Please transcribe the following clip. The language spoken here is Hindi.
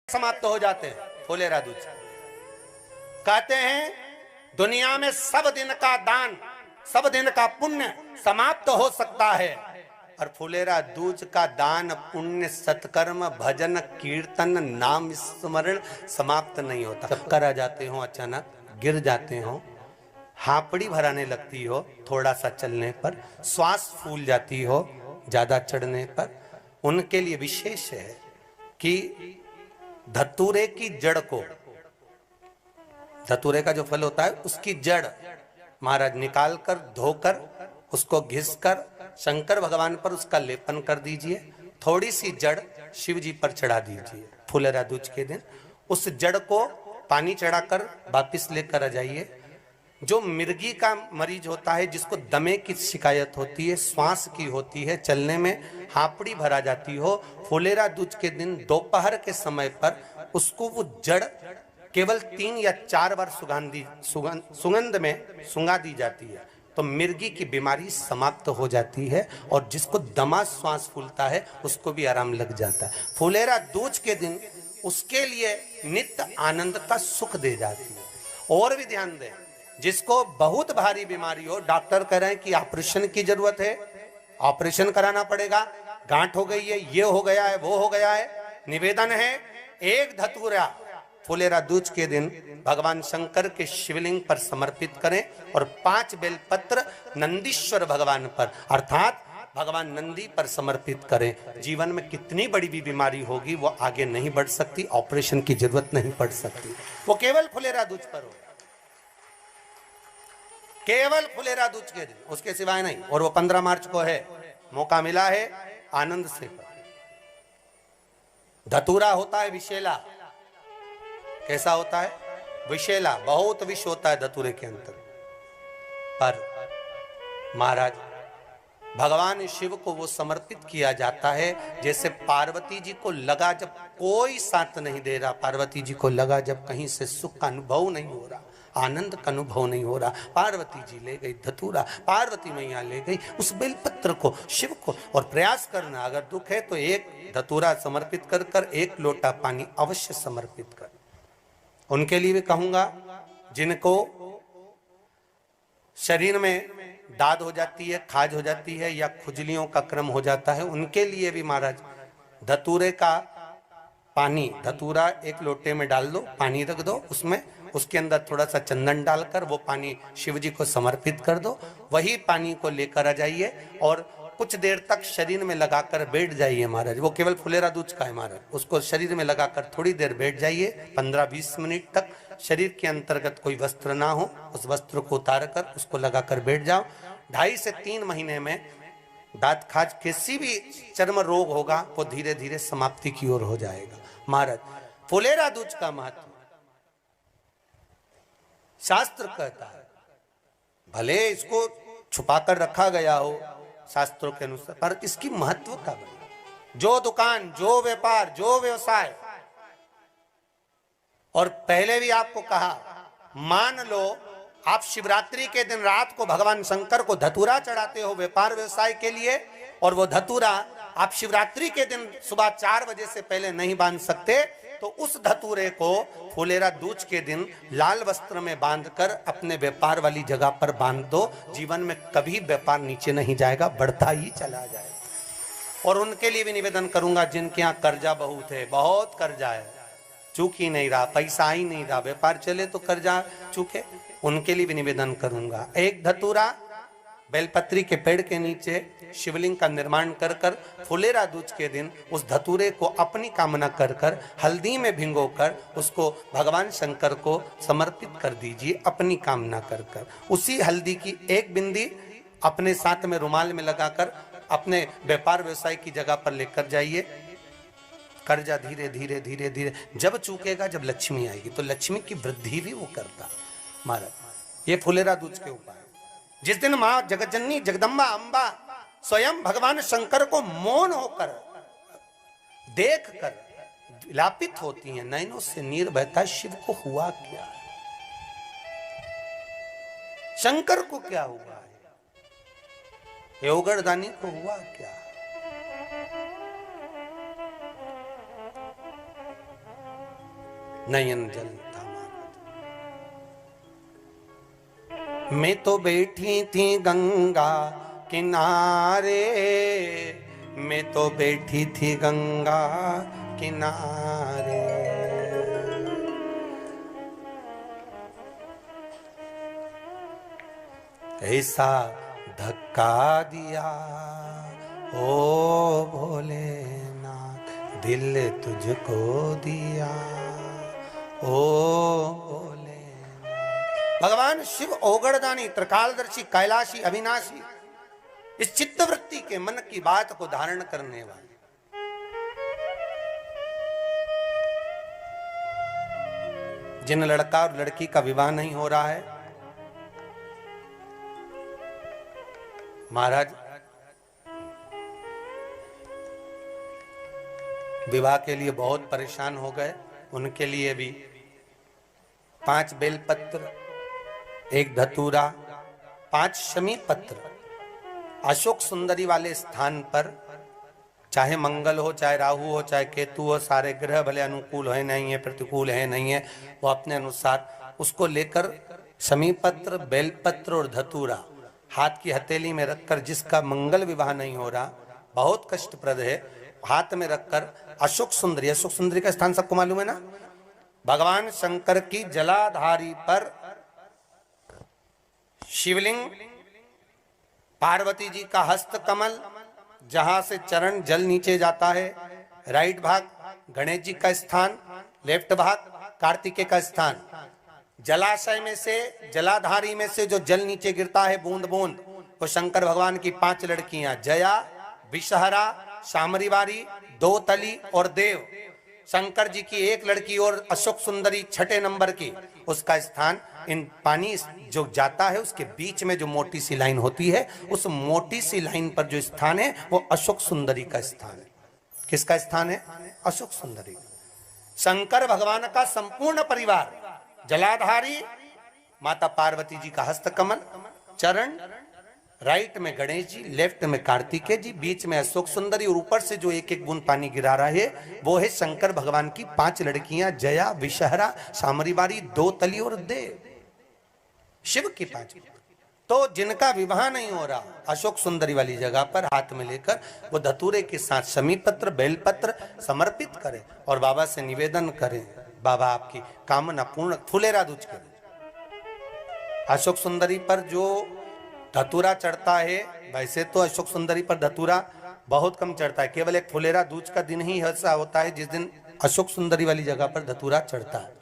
समाप्त हो जाते हैं। फुलेरा दूज कहते हैं दुनिया में सब दिन का दान, सब दिन का पुण्य समाप्त हो सकता है, और फुलेरा दूज का दान पुण्य सत्कर्म भजन कीर्तन नाम स्मरण समाप्त नहीं होता। चक्कर आ जाते हो, अचानक गिर जाते हो, हापड़ी भराने लगती हो थोड़ा सा चलने पर, श्वास फूल जाती हो ज्यादा चढ़ने पर, उनके लिए विशेष है कि धतूरे की जड़ को, धतूरे का जो फल होता है उसकी जड़ महाराज निकाल कर धोकर उसको घिसकर शंकर भगवान पर उसका लेपन कर दीजिए। थोड़ी सी जड़ शिव जी पर चढ़ा दीजिए। फुलेरा दूज के दिन उस जड़ को पानी चढ़ाकर वापिस लेकर आ जाइए। जो मिर्गी का मरीज होता है, जिसको दमे की शिकायत होती है, श्वास की होती है, चलने में हापड़ी भरा जाती हो, फुलेरा दूज के दिन दोपहर के समय पर उसको वो जड़ केवल 3 या 4 बार सुगंध में सुंगा दी जाती है, तो मिर्गी की बीमारी समाप्त हो जाती है, और जिसको दमा श्वास फूलता है उसको भी आराम लग जाता है। फुलेरा दूज के दिन उसके लिए नित्य आनंद का सुख दे जाती है। और भी ध्यान दें, जिसको बहुत भारी बीमारी हो, डॉक्टर कह रहे हैं कि ऑपरेशन की जरूरत है, ऑपरेशन कराना पड़ेगा, गांठ हो गई है, ये हो गया है, वो हो गया है, निवेदन है एक धतूरा फुलेरा दूज के दिन भगवान शंकर के शिवलिंग पर समर्पित करें, और 5 बेलपत्र नंदीश्वर भगवान पर अर्थात भगवान नंदी पर समर्पित करें। जीवन में कितनी बड़ी भी बीमारी होगी वो आगे नहीं बढ़ सकती, ऑपरेशन की जरूरत नहीं पड़ सकती, वो केवल फुलेरा दूज पर हो, केवल फुलेरा दूज के दिन, उसके सिवाय नहीं। और वो 15 मार्च को है, मौका मिला है, आनंद से। धतूरा होता है विषैला। कैसा होता है? विषैला, बहुत विष होता है धतूरे के अंदर। पर महाराज भगवान शिव को वो समर्पित किया जाता है, जैसे पार्वती जी को लगा जब कोई साथ नहीं दे रहा, पार्वती जी को लगा जब कहीं से सुख का अनुभव नहीं हो रहा, आनंद का अनुभव नहीं हो रहा, पार्वती जी ले गई धतूरा, पार्वती मैया ले गई उस बेलपत्र को शिव को। और प्रयास करना, अगर दुख है तो एक धतूरा समर्पित कर कर 1 लोटा पानी अवश्य समर्पित कर। उनके लिए भी कहूंगा जिनको शरीर में दाद हो जाती है, खाज हो जाती है, या खुजलियों का क्रम हो जाता है, उनके लिए भी महाराज धतूरे का पानी, धतूरा 1 लोटे में डाल दो, पानी रख दो उसमें, उसके अंदर थोड़ा सा चंदन डालकर वो पानी शिव जी को समर्पित कर दो। वही पानी को लेकर आ जाइए और कुछ देर तक शरीर में लगाकर बैठ जाइए महाराज। वो केवल फुलेरा दूज का है महाराज, उसको शरीर में लगाकर थोड़ी देर बैठ जाइए, 15-20 मिनट तक। शरीर के अंतर्गत कोई वस्त्र ना हो, उस वस्त्र को उतार कर उसको लगाकर बैठ जाओ। 2.5 से 3 महीने में दांत खाज किसी भी चर्म रोग होगा वो धीरे धीरे समाप्ति की ओर हो जाएगा। महाराज फुलेरा दूज का महत्व शास्त्र कहता है, भले इसको छुपाकर रखा गया हो शास्त्रों के अनुसार, पर इसकी महत्व का बना। जो दुकान, जो व्यापार, जो व्यवसाय, और पहले भी आपको कहा, मान लो आप शिवरात्रि के दिन रात को भगवान शंकर को धतूरा चढ़ाते हो व्यापार व्यवसाय के लिए, और वो धतूरा आप शिवरात्रि के दिन सुबह 4 बजे से पहले नहीं बांध सकते, तो उस धतूरे को फुलेरा दूज के दिन लाल वस्त्र में बांधकर अपने व्यापार वाली जगह पर बांध दो। जीवन में कभी व्यापार नीचे नहीं जाएगा, बढ़ता ही चला जाएगा। और उनके लिए भी निवेदन करूंगा जिनके यहाँ कर्जा बहुत है, बहुत कर्जा है, चूक ही नहीं रहा, पैसा ही नहीं रहा, व्यापार चले तो कर्जा चूके, उनके लिए भी निवेदन करूंगा। 1 धतूरा बेलपत्री के पेड़ के नीचे शिवलिंग का निर्माण कर कर फुलेरा दूज के दिन उस धतूरे को अपनी कामना कर कर हल्दी में भिंगोकर उसको भगवान शंकर को समर्पित कर दीजिए अपनी कामना कर कर। उसी हल्दी की 1 बिंदी अपने साथ में रुमाल में लगाकर अपने व्यापार व्यवसाय की जगह पर लेकर जाइए। कर्जा धीरे धीरे धीरे धीरे जब चूकेगा, जब लक्ष्मी आएगी, तो लक्ष्मी की वृद्धि भी वो करता। महाराज ये फुलेरा दूज के उपाय, जिस दिन मां जगतजननी जगदम्बा अंबा स्वयं भगवान शंकर को मौन होकर देख कर विलापित होती हैं, नैनों से नीर बहता, शिव को हुआ क्या, शंकर को क्या हुआ है, योगरदानी को हुआ क्या। नयन जल था। मैं तो बैठी थी गंगा किनारे, मैं तो बैठी थी गंगा किनारे, ऐसा धक्का दिया ओ भोलेनाथ, दिल तुझको दिया ओ भोलेनाथ। भगवान शिव ओगड़दानी, त्रिकालदर्शी, कैलाशी, अविनाशी, इस चित्तवृत्ति के मन की बात को धारण करने वाले, जिन लड़का और लड़की का विवाह नहीं हो रहा है, महाराज विवाह के लिए बहुत परेशान हो गए, उनके लिए भी 5 बेलपत्र, 1 धतूरा, 5 शमी पत्र अशोक सुंदरी वाले स्थान पर, चाहे मंगल हो, चाहे राहु हो, चाहे केतु हो, सारे ग्रह भले अनुकूल है नहीं है, प्रतिकूल है नहीं है, वो अपने अनुसार उसको लेकर शमी पत्र, बेलपत्र और धतूरा हाथ की हथेली में रखकर, जिसका मंगल विवाह नहीं हो रहा, बहुत कष्टप्रद है, हाथ में रखकर अशोक सुंदरी, अशोक सुंदरी का स्थान सबको मालूम है ना, भगवान शंकर की जलाधारी पर शिवलिंग, पार्वती जी का हस्त कमल, जहां से चरण जल नीचे जाता है, राइट भाग गणेश जी का स्थान, लेफ्ट भाग कार्तिकेय का स्थान, जलाशय में से, जलाधारी में से जो जल नीचे गिरता है बूंद बूंद, वो शंकर भगवान की 5 लड़कियां, जया, विषहरा, शामरीवारी, दोतली और देव, शंकर जी की 1 लड़की और अशोक सुंदरी 6 नंबर की, उसका स्थान, इन पानी जो जाता है उसके बीच में जो मोटी सी लाइन होती है, उस मोटी सी लाइन पर जो स्थान है वो अशोक सुंदरी का स्थान है। किसका स्थान है? अशोक सुंदरी। शंकर भगवान का संपूर्ण परिवार, जलाधारी माता पार्वती जी का हस्तकमल, चरण, राइट में गणेश जी, लेफ्ट में कार्तिकेय जी, बीच में अशोक सुंदरी, और ऊपर से जो 1-1 बूंद पानी गिरा रहा है वो है शंकर भगवान की 5 लड़कियां, जया, विषहरा, शामरीवारी, दोतली और देव, शिव की 5। तो जिनका विवाह नहीं हो रहा, अशोक सुंदरी वाली जगह पर हाथ में लेकर वो धतूरे के साथ शमी पत्र, बेलपत्र समर्पित करें और बाबा से निवेदन करें, बाबा आपकी कामना पूर्ण, फुलेरा दूज करें। अशोक सुंदरी पर जो धतूरा चढ़ता है, वैसे तो अशोक सुंदरी पर धतूरा बहुत कम चढ़ता है, केवल एक फुलेरा दूज का दिन ही ऐसा होता है जिस दिन अशोक सुंदरी वाली जगह पर धतूरा चढ़ता है।